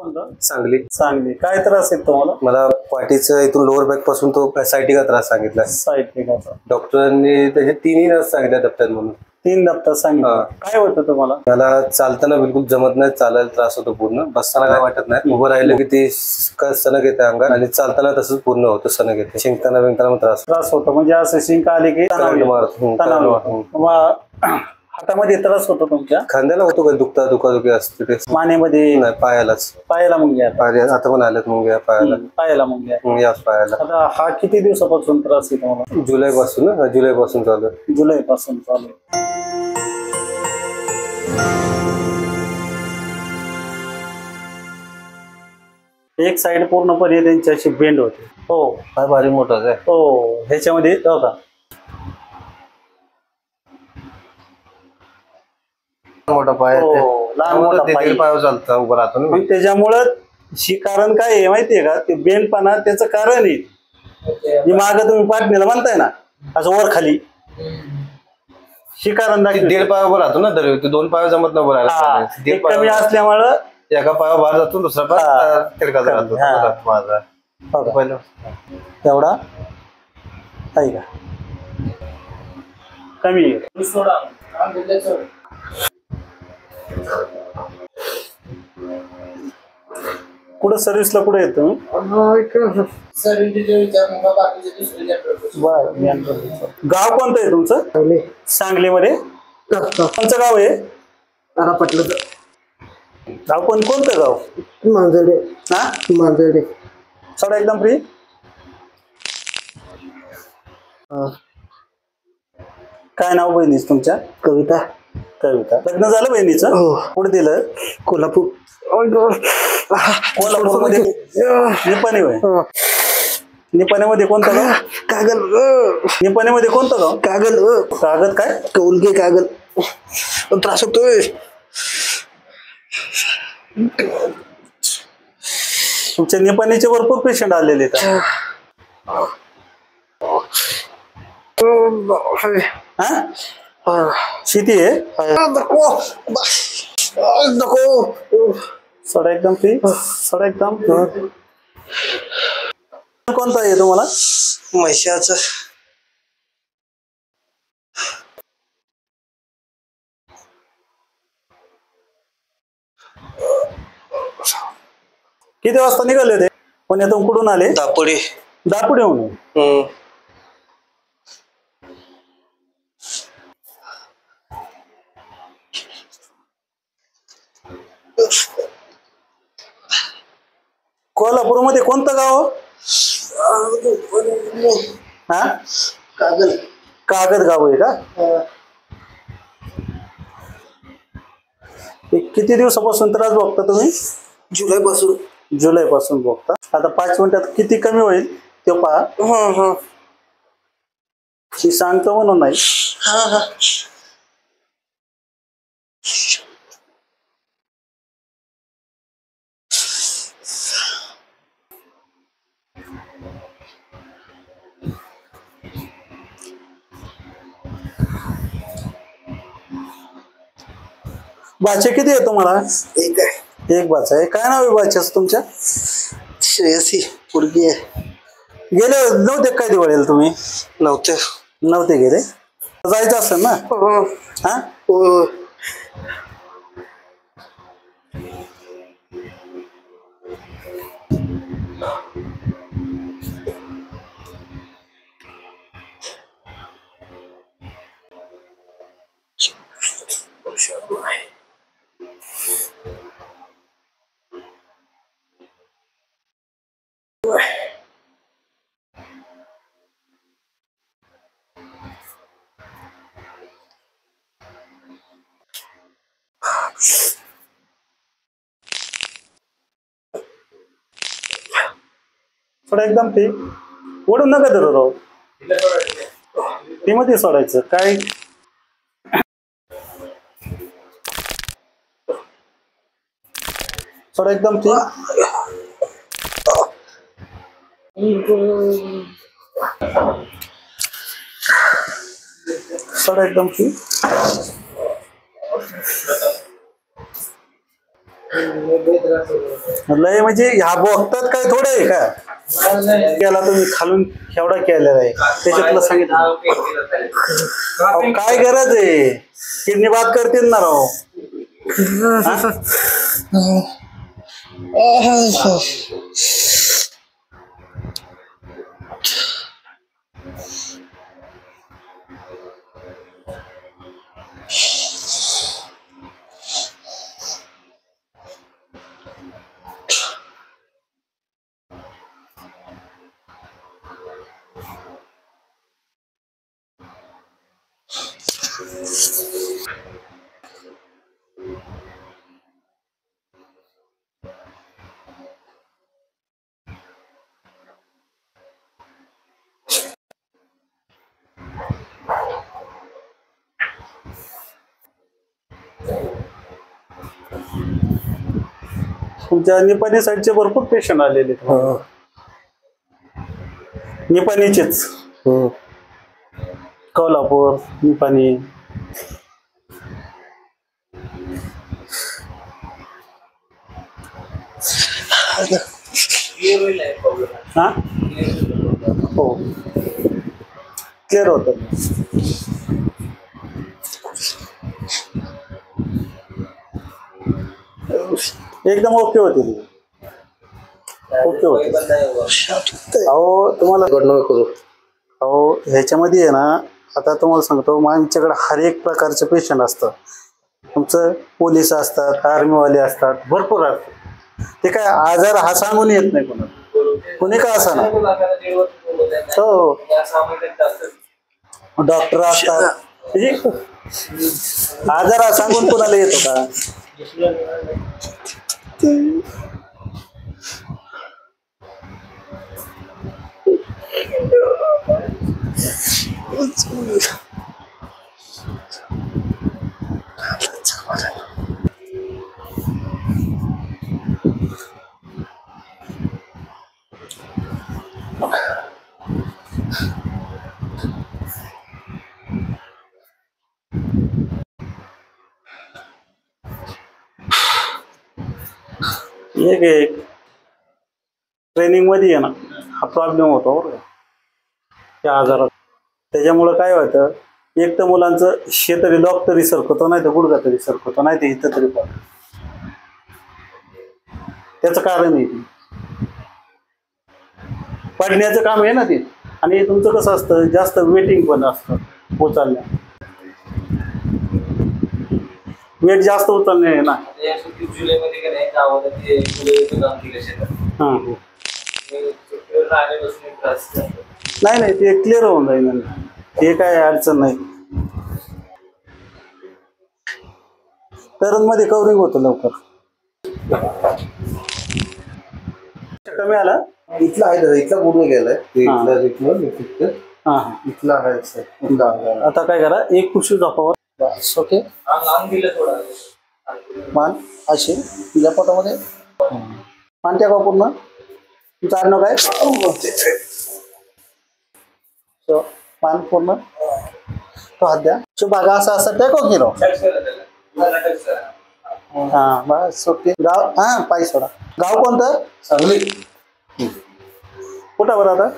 कोणतं? सांगली. सांगली. काय त्रास आहे तुम्हाला? मला पाठीचं इथून लोअर बॅक पासून तो सायटिका त्रास सांगितला. सायटिकाचा. डॉक्टरांनी त्याचे 3 नर्स सांगितल्या दप्तर म्हणून. 3 दप्तर सांगितलं. काय होतं तुम्हाला? मला चालताना बिलकुल जमत नाही, चालायला त्रास होतो पूर्ण. बसताना काय वाटत नाही, उभं राहिलं की ते सणक येते अंगात आणि चालताना तसंच पूर्ण होतं, सणक येते. शिंकताना बिंकताना त्रास होतो. म्हणजे असं शिंक आले की हातामध्ये त्रास होतो तुमच्या? खांद्याला होतो का दुखी असते ते. मानेमध्ये? नाही, पायाला मुंग्या. आता पण आल्यात मुंग्या पायाला मुंग्या. याच पायाला. आता हा किती दिवसापासून त्रास आहे तुम्हाला? जुलै पासून चालू आहे. जुलैपासून चालू. एक साइड पूर्णपणे त्यांच्याशी बेंड होते. हो, काय भारी मोठा आहे. हो, ह्याच्यामध्ये बघा मोठा पाय, लहान मोठा पाय चालतं उभं राहतो ना. मग त्याच्यामुळं कारण काय आहे माहितीये का? ते बेंडपणा त्याचं कारण आहे. मागं तुम्ही पाठणीला म्हणताय ना असं वर खाली, कारण 1.5 पाय उभं राहतो ना, तरी 2 पाय जमत नाही उभं राहायला. कमी असल्यामुळं एका पायावर बाहेर जातो, दुसरा पाय तिरकाचा राहतो माझा. पहिलं एवढा आहे का? कमी आहे. कुठं सर्व्हिसला कुठे येत तुम्ही? गाव कोणतं आहे तुमचं? सांगलीमध्ये. कोणतं गाव आहे? गाव कोणतं गाव? मांजर्डे. हा, मांजर्डे. सोडा एकदम फ्री. काय नाव बहिणीच तुमच्या? कविता. लग्न झालं बहिणीचं? कुठे दिलं? कोल्हापूर. कोल्हापूरमध्ये निपाणी होय. निपाणीमध्ये कोणतं गाव? कागल. निपाणीमध्ये कोणतं गाव? कागद काय? कौलगे कागल. त्रास होतोय. तुमच्या निपाणीचे भरपूर पेशंट आलेले आहेत. शेती आहे? सोडा एकदम फ्री. सोडा एकदम. कोणता आहे तुम्हाला? म्हैशाचं. किती वाजता निघाले होते पुण्यातून? कुठून आले? दापोडीहून. कोल्हापूरमध्ये कोणतं गाव? हा, कागद गाव आहे का? किती दिवसापासून त्रास बघता तुम्ही? जुलैपासून बघता. आता 5 मिनिटात किती कमी होईल ते पहा. मी सांगतो म्हणून नाही. बाचे किती आहे तुम्हाला? एक बाचा आहे. काय नाव आहे बाच्याचं तुमच्या? श्रेयसी पुरगी आहे. गेले नव्हते काय दिवाळीला तुम्ही? नव्हते गेले. जायचं असेल ना? हा, थोडं एकदम ते ओढून नका धरू राव. ते मध्ये सोडायचं काय? थोडं एकदम ते थोडं एकदम ते लय म्हणजे ह्या बघतात काय थोडं आहे का केला तुम्ही खालून केवढा केलेला आहे त्याच्यातलं सांगितलं अहो, काय गरज आहे किडनी बाद करतील ना राव तुमच्या निपाणी साईडचे भरपूर पेशंट आलेले आहेत. निपाणीचेच कोल्हापूर निपाणी हा हो क्लिअर होत एकदम ओके होते ओके होते अहो तुम्हाला करू अहो ह्याच्यामध्ये आहे ना आता तुम्हाला सांगतो आमच्याकडे हर एक प्रकारचे पेशंट असतं तुमचं पोलीस असतात आर्मीवाले असतात भरपूर असतात ते काय आजार हा सांगून येत नाही कोणाला कोणी का असा ना हो डॉक्टर असतात म्हणजे आजार हा सांगून कोणाला येतो का एक ट्रेनिंग मध्ये आहे ना हा प्रॉब्लेम होतो बरं का त्या आजारात त्याच्यामुळं काय होतं एक तर मुलांचं तरी लॉक तरी सरकतो नाही तर गुडघा तरी सरकतो नाही तर इथं तरी पण त्याचं कारण आहे पडण्याचं काम आहे ना ते आणि तुमचं कसं असतं जास्त वेटिंग पण असतं उचलण्या वेट जास्त उचलणे आहे ना नाही नाही ते क्लिअर होऊन जाईल ते काय अडचण नाही तरुण मध्ये कव्हरिंग होतं लवकर कमी आला इथला आहे इथला पूर्ण गेलाय इथला आहे आता काय करा एक खुशी झोपावर ओके मान असे तुझ्या पोटामध्ये मान त्या का पूर्ण तुमचं आडनाव काय मान पूर्ण तो हात द्या तो भागा असा असा टेको की हा बस ओके गाव हा पाय सोडा गाव कोणतं सांगली कुठं बरं आता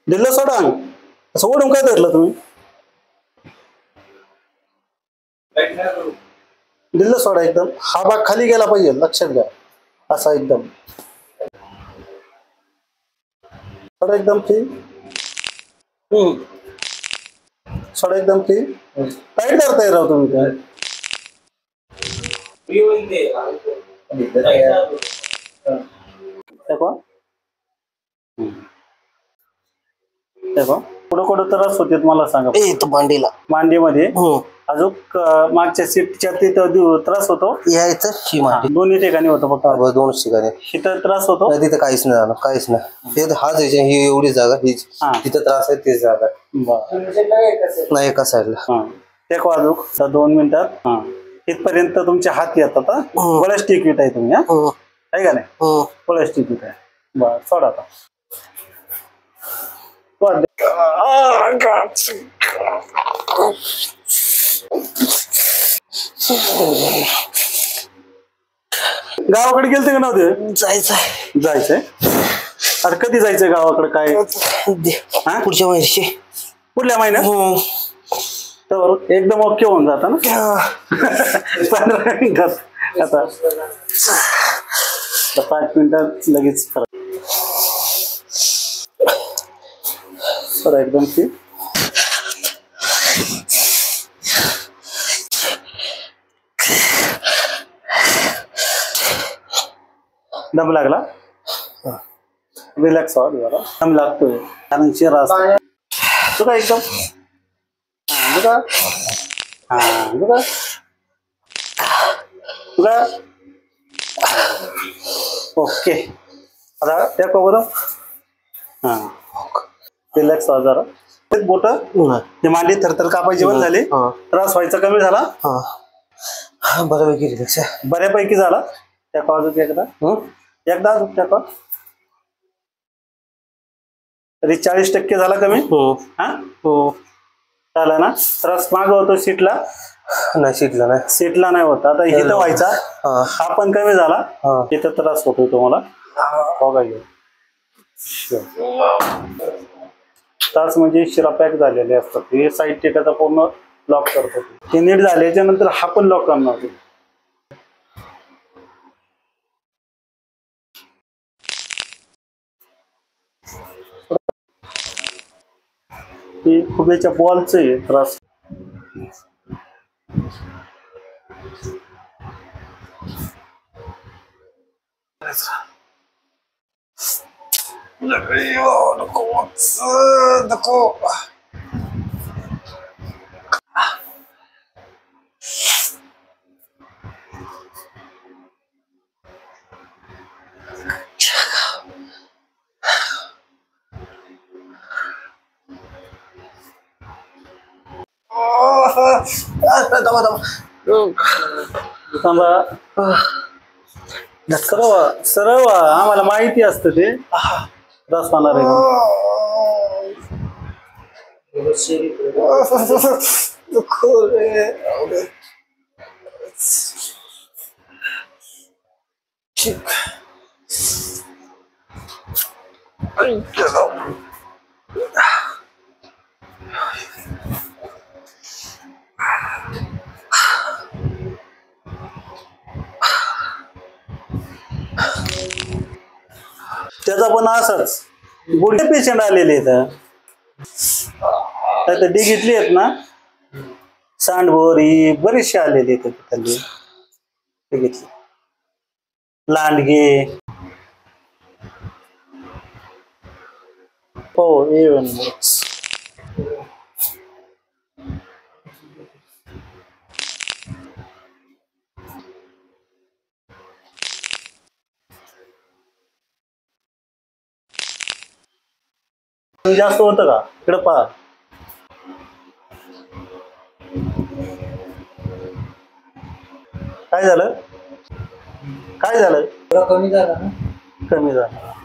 दिलं सोडा असं ओढून काय धरलं तुम्ही दिलं सोडा एकदम हा भाग खाली गेला पाहिजे लक्षात घ्या असा एकदम सोडा एकदम फ्री सोडा एकदम फ्री टाईट धरताय राव तुम्ही काय कुठं कुठं त्रास होते मला सांगा मांडीला मांडीमध्ये अजून मागच्या सीटच्या तिथं त्रास होतो यायचं ही मांडी दोन्ही ठिकाणी होतो फक्त दोनच ठिकाणी तिथं त्रास होतो तिथं काहीच नाही झालं काहीच नाही ते हाच ही एवढी जागा ही तिथं त्रास आहे तीच जागा नाही एका साईडला एक वाजूक 2 मिनिटात इथपर्यंत तुमचे हात येतात हा बळच टिकीट आहे तुम्ही हा आहे का नाही बळच टिकीट आहे बर सोडा आता सोड. गावाकडे गेलते का नव्हते जायचंय जायचंय आता कधी जायचंय गावाकडे काय हा? पुढच्या वर्षी पुढल्या महिन्यात तर एकदम ओके होऊन जाता ना 15 मिनिटात आता 5 मिनिटात लगेच सर एकदम ठीक दम लागला रिलॅक्स व्हा जरा दम लागतोय कारण शिरा असतो तुका एकदम तुका तुका तुका ओके आता त्या बरं हा रिलॅक्स व्हा जरा तेच बोट ते मांडी थरथर कापायची बंद झाली त्रास व्हायचा कमी झाला बऱ्यापैकी रिलॅक्स आहे बऱ्यापैकी झाला त्या कॉल एकदा त्या कॉल तरी 40% झाला कमी हा झाला ना त्रास माग होतो सीटला नाही होत आता इथं व्हायचा हा पण कमी झाला इथं त्रास होतोय तुम्हाला बघा तास म्हणजे शिरा पॅक झालेले असतात हे साईड टेकाचा पूर्ण लॉक करतो ते नीट झाल्याच्या नंतर हा पण लॉक करणार होतो ते खुबेच्या बॉलच आहे त्रास नको सरळ आम्हाला माहिती असतं ते त्रास होणार आहे त्याचा पण असंच गुडघे पेशंट आलेले आहेत डिगीतली आहेत ना सांडभोरी बरेचसे आलेले आहेत तिथले डिगीतले लांडगे हो इवन जास्त होतं का इकडे पहा काय झालं कमी झालं